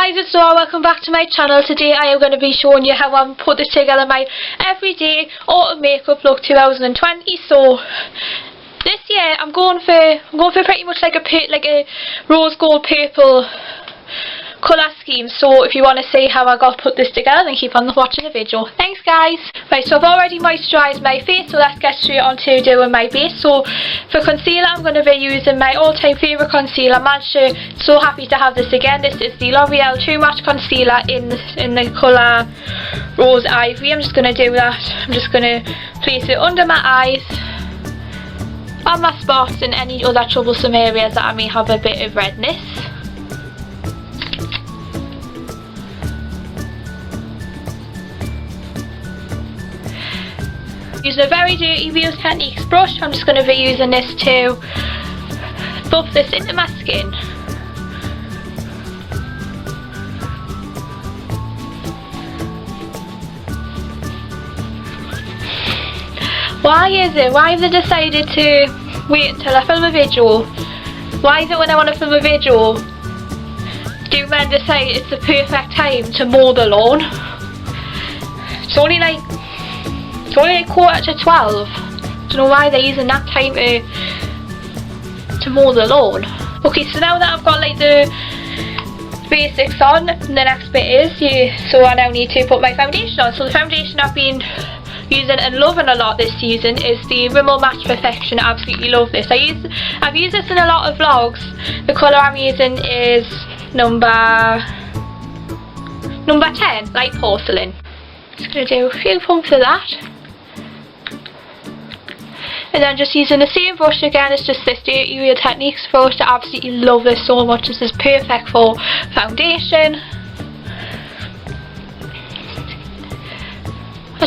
guys, it's Laura. Welcome back to my channel. Today I am going to be showing you how I'm put this together, my everyday autumn makeup look 2020. So this year I'm going for pretty much like a rose gold purple colour scheme. So if you want to see how I got put this together, then keep on watching the video. Thanks guys. Right, so I've already moisturised my face, so let's get straight on to doing my base. So for concealer, I'm going to be using my all-time favourite concealer, Mascara. So happy to have this again. This is the Loreal True Match Concealer in the colour Rose Ivory. I'm just going to do that. I'm just going to place it under my eyes, on my spots, and any other troublesome areas that I may have a bit of redness. Using a very dirty Real Techniques brush, I'm just going to be using this to buff this into my skin. Why have they decided to wait until I film a video? Why is it when I want to film a video do men decide it's the perfect time to mow the lawn? It's only like 11:45. I don't know why they're using that time to mow the lawn. Okay, so now that I've got like the basics on, the next bit is so I now need to put my foundation on. So the foundation I've been using and loving a lot this season is the Rimmel Match Perfection. I absolutely love this. I've used this in a lot of vlogs. The colour I'm using is number 10, light porcelain. Just going to do a few pumps of that. And then just using the same brush again, it's just this dirty Real Techniques brush. I absolutely love this so much. This is perfect for foundation. I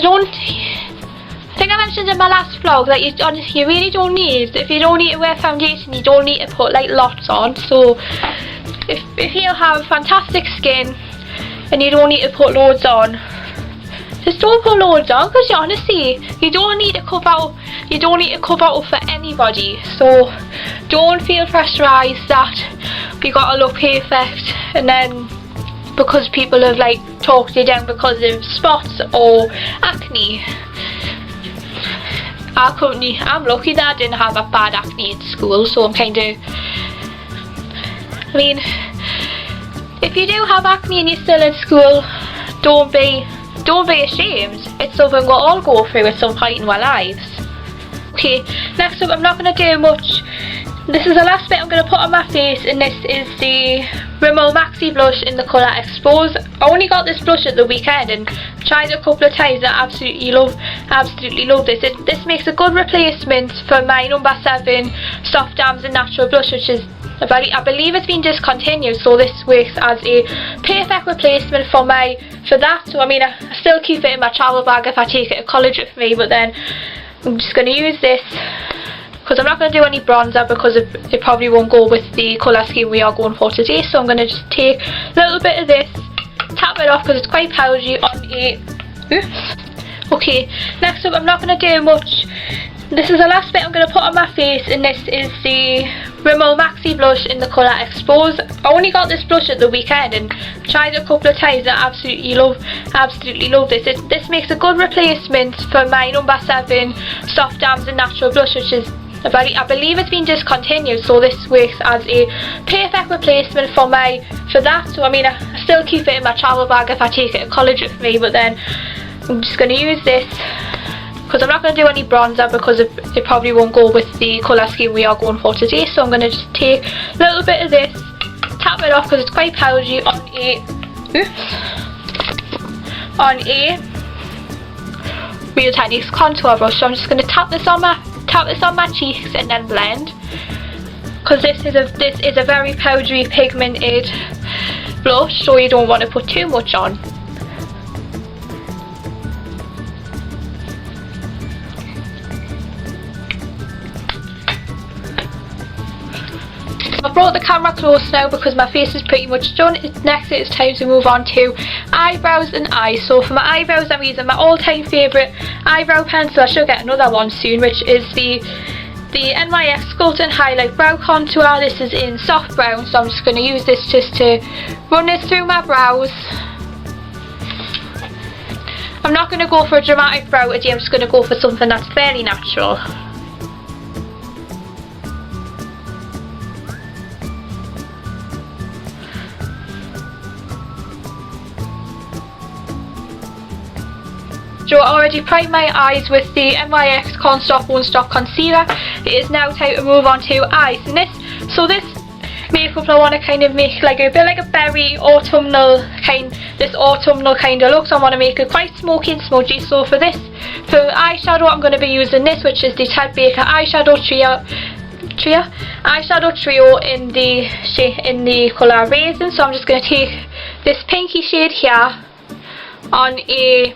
think I mentioned in my last vlog that you really don't need, if you don't need to wear foundation, you don't need to put like lots on. So if you have fantastic skin and you don't need to put loads on, just don't put loads on, because honestly you don't need to cover up for anybody. So don't feel pressurised that you gotta look perfect, and then because people have like talked you down because of spots or acne. I'm lucky that I didn't have a bad acne at school, so I'm kind of, I mean, if you do have acne and you're still in school, don't be ashamed. It's something we'll all go through at some point in our lives. Okay, next up, I'm not going to do much. This is the last bit I'm going to put on my face, and this is the Rimmel Maxi blush in the colour Expose. I only got this blush at the weekend and tried it a couple of times. I absolutely love this. This makes a good replacement for my number 7 Soft Dams and Natural blush, which is, I believe it's been discontinued, so this works as a perfect replacement for that. So I mean, I still keep it in my travel bag if I take it to college with me, but then I'm just going to use this because I'm not going to do any bronzer, because it probably won't go with the colour scheme we are going for today. So I'm going to just take a little bit of this, tap it off because it's quite powdery on a, oops. Okay, next up, I'm not going to do much. This is the last bit I'm going to put on my face, and this is the Rimmel Maxi blush in the colour Expose. I only got this blush at the weekend and tried it a couple of times. I absolutely love this. This makes a good replacement for my number 7 Soft Dams and Natural blush, which is, I believe it's been discontinued, so this works as a perfect replacement for that. So I mean, I still keep it in my travel bag if I take it to college with me, but then I'm just going to use this because I'm not going to do any bronzer, because it probably won't go with the colour scheme we are going for today. So I'm going to just take a little bit of this, tap it off because it's quite powdery on a Real Techniques contour brush. So I'm just going to tap this on my cheeks and then blend, because this is a very powdery pigmented blush, so you don't want to put too much on. I've brought the camera close now because my face is pretty much done. Next it's time to move on to eyebrows and eyes. So for my eyebrows, I'm using my all-time favourite eyebrow pencil. I should get another one soon, which is the the NYX Sculpting Highlight Brow Contour. This is in soft brown, so I'm just going to use this just to run this through my brows. I'm not going to go for a dramatic brow today, I'm just going to go for something that's fairly natural. So I already primed my eyes with the NYX Con Stop Won't Stop Concealer. It is now time to move on to eyes. And this makeup I want to kind of make like a bit like a berry autumnal kind of look. So I want to make it quite smoky and smudgy. So for eyeshadow I'm going to be using this, which is the Ted Baker eyeshadow trio in the colour Raisins. So I'm just going to take this pinky shade here on a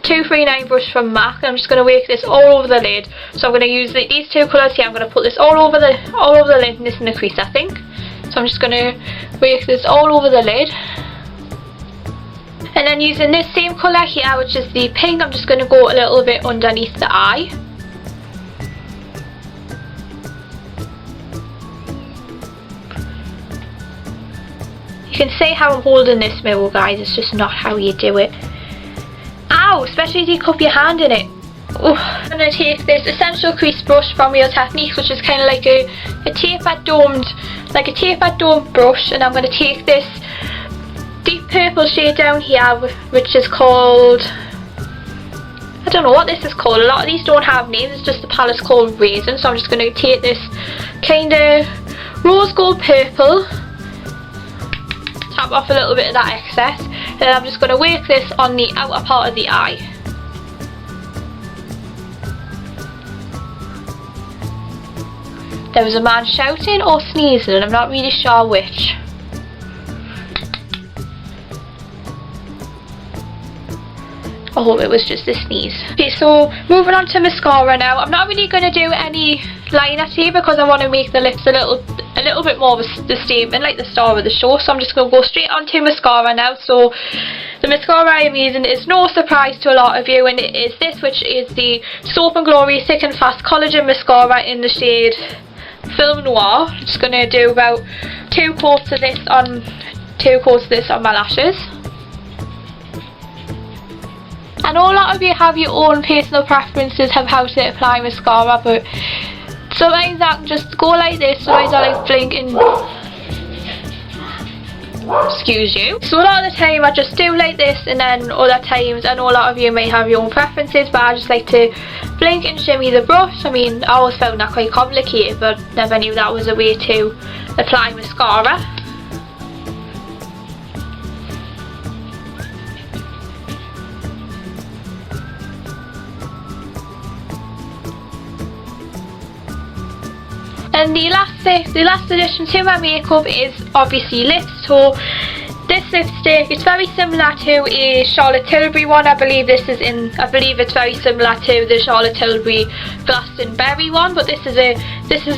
239 brush from MAC, and I'm just going to work this all over the lid. So I'm going to use these two colours here. I'm going to put this all over the lid, and this in the crease, I think. So I'm just going to work this all over the lid. And then using this same colour here, which is the pink, I'm just going to go a little bit underneath the eye. You can see how I'm holding this mirror, guys. It's just not how you do it. Ow, especially if you cup your hand in it. Ooh. I'm going to take this Essential Crease brush from Real Techniques, which is kind of like a tapered domed brush, and I'm going to take this deep purple shade down here, which is called, I don't know what this is called. A lot of these don't have names. It's just the palette's called Raisin. So I'm just going to take this kind of rose gold purple, tap off a little bit of that excess, and I'm just going to work this on the outer part of the eye. There was a man shouting or sneezing, and I'm not really sure which. I hope it was just a sneeze. Okay, so moving on to mascara now. I'm not really going to do any liner today because I want to make the lips a little bit more of the statement, like the star of the show. So I'm just going to go straight on to mascara now. So the mascara I am using is no surprise to a lot of you, and it is this, which is the Soap & Glory Thick and Fast Collagen Mascara in the shade Film Noir. I'm just going to do about 2 coats of this on my lashes. I know a lot of you have your own personal preferences of how to apply mascara, but sometimes I can just go like this, sometimes I like blinking. Excuse you. So a lot of the time I just do like this, and then other times, I know a lot of you may have your own preferences, but I just like to blink and shimmy the brush. I mean, I always found that quite complicated, but never knew that was a way to apply mascara. And the last addition to my makeup is obviously lips. So this lipstick, it's very similar to a Charlotte Tilbury one. I believe it's very similar to the Charlotte Tilbury Glastonberry one, but this is the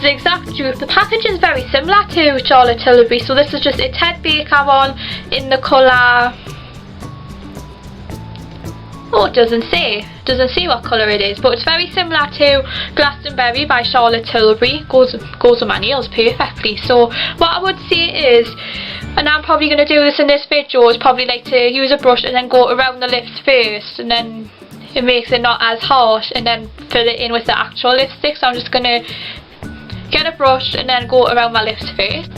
exact dupe. The package is very similar to Charlotte Tilbury. So this is just a Ted Baker one in the colour. Oh, it doesn't say what colour it is, but it's very similar to Glastonberry by Charlotte Tilbury. Goes with my nails perfectly. So what I would say is, and I'm probably going to do this in this video, is probably like to use a brush and then go around the lips first, and then it makes it not as harsh, and then fill it in with the actual lipstick. So I'm just going to get a brush and then go around my lips first.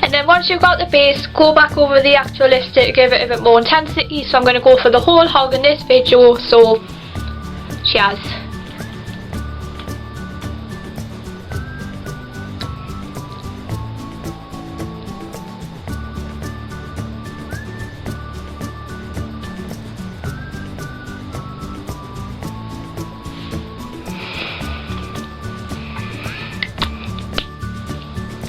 And then once you've got the base, go back over the actual lipstick to give it a bit more intensity. So I'm going to go for the whole hog in this video, so cheers.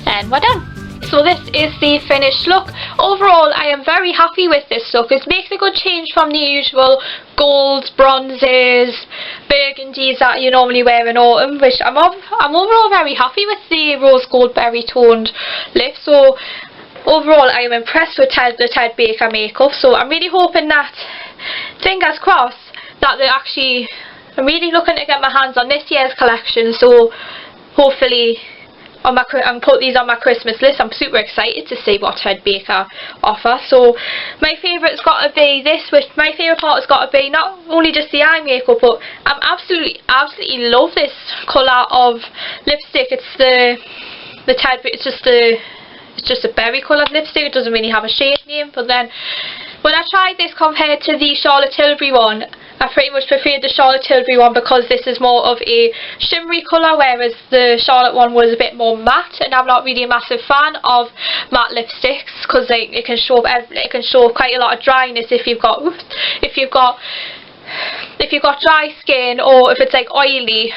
And we're done. So this is the finished look. Overall, I am very happy with this look. It makes a good change from the usual golds, bronzes, burgundies that you normally wear in autumn, which I'm overall very happy with the rose gold berry toned lip. So overall, I am impressed with the Ted Baker makeup. So I'm really hoping that, fingers crossed, that they're actually, I'm really looking to get my hands on this year's collection. So hopefully and put these on my Christmas list. I'm super excited to see what Ted Baker offer. So my favourite's got to be this, which my favourite part has got to be not only just the eye makeup, but I'm absolutely love this colour of lipstick. It's it's just a berry coloured lipstick. It doesn't really have a shade name, but then when I tried this compared to the Charlotte Tilbury one, I pretty much preferred the Charlotte Tilbury one because this is more of a shimmery colour, whereas the Charlotte one was a bit more matte, and I'm not really a massive fan of matte lipsticks because it can show quite a lot of dryness if you've got dry skin, or if it's like oily.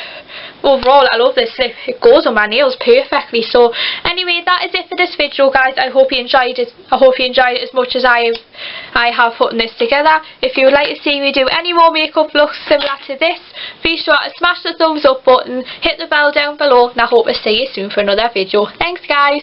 Overall, I love this lip. It goes on my nails perfectly. So anyway, that is it for this video, guys. I hope you enjoyed it. I hope you enjoyed it as much as I have putting this together. If you would like to see me do any more makeup looks similar to this, be sure to smash the thumbs up button, hit the bell down below, and I hope to see you soon for another video. Thanks, guys.